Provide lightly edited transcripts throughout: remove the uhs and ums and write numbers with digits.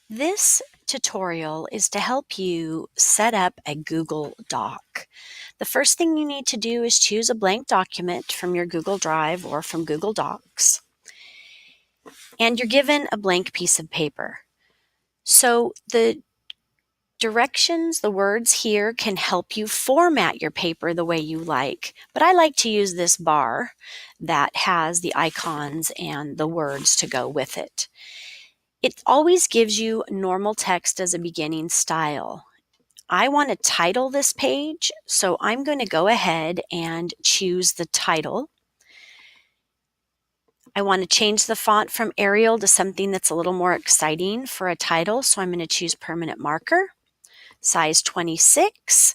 This tutorial is to help you set up a Google Doc. The first thing you need to do is choose a blank document from your Google Drive or from Google Docs. And you're given a blank piece of paper. So the directions, the words here can help you format your paper the way you like. But I like to use this bar that has the icons and the words to go with it. It always gives you normal text as a beginning style. I want to title this page, so I'm going to go ahead and choose the title. I want to change the font from Arial to something that's a little more exciting for a title, so I'm going to choose permanent marker, size 26,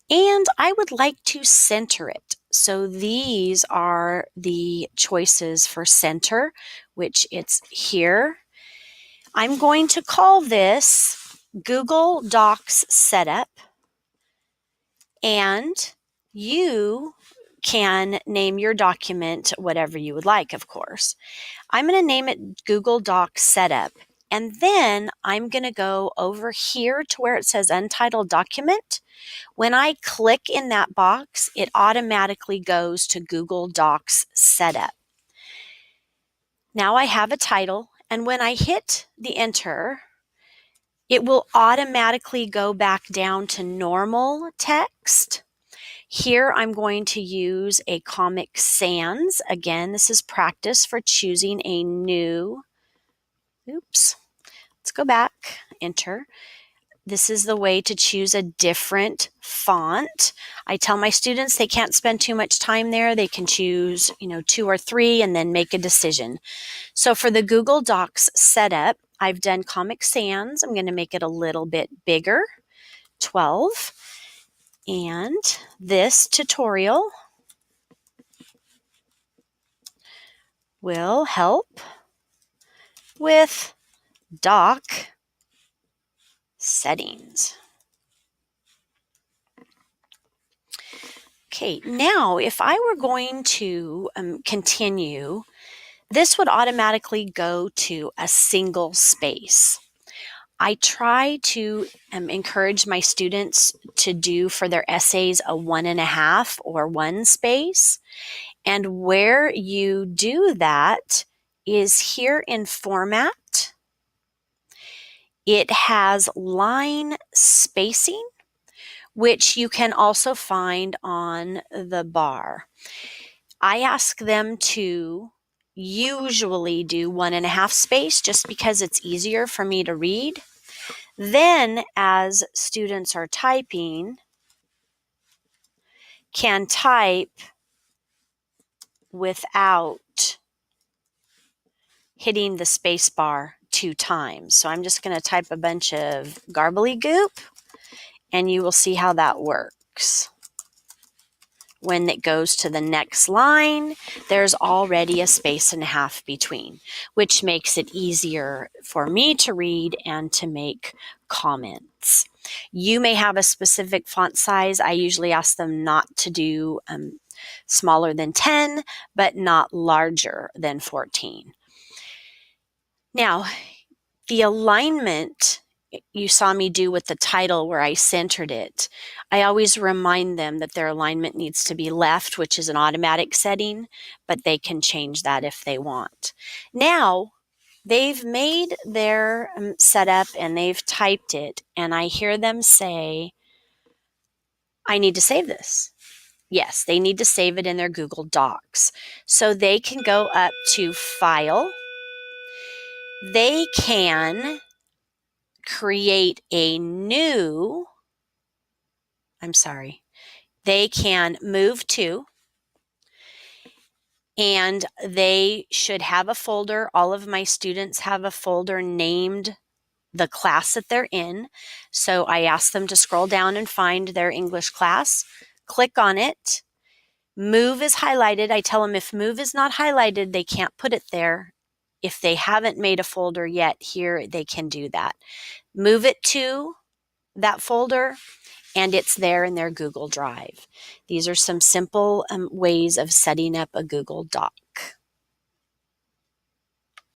and I would like to center it. So these are the choices for center, which it's here. I'm going to call this Google Docs Setup, and you can name your document whatever you would like, of course. I'm going to name it Google Docs Setup, and then I'm going to go over here to where it says Untitled Document. When I click in that box, it automatically goes to Google Docs Setup. Now I have a title, and when I hit the enter, it will automatically go back down to normal text. Here I'm going to use a Comic Sans. Again, this is practice for choosing a new, let's go back, enter. This is the way to choose a different font. I tell my students they can't spend too much time there. They can choose, 2 or 3 and then make a decision. So for the Google Docs setup, I've done Comic Sans. I'm going to make it a little bit bigger, 12. And this tutorial will help with doc settings. Okay, now if I were going to continue, this would automatically go to a single space. I try to encourage my students to do for their essays a 1.5 or 1 space. And where you do that is here in Format. It has line spacing, which you can also find on the bar. I ask them to usually do 1.5 space just because it's easier for me to read. Then as students are typing, can type without hitting the space bar 2 times. So I'm just going to type a bunch of gobbledygook, and you will see how that works. When it goes to the next line, there's already a 1.5 spaces between, which makes it easier for me to read and to make comments. You may have a specific font size. I usually ask them not to do smaller than 10, but not larger than 14. Now, the alignment you saw me do with the title where I centered it, I always remind them that their alignment needs to be left, which is an automatic setting, but they can change that if they want. Now, they've made their setup and they've typed it, and I hear them say, I need to save this. Yes, they need to save it in their Google Docs. So they can go up to File. They can create a new, they can move to, and they should have a folder. All of my students have a folder named the class that they're in. So I ask them to scroll down and find their English class, click on it. Move is highlighted. I tell them if move is not highlighted, they can't put it there. If they haven't made a folder yet, here they can do that. Move it to that folder, and it's there in their Google Drive. These are some simple ways of setting up a Google Doc.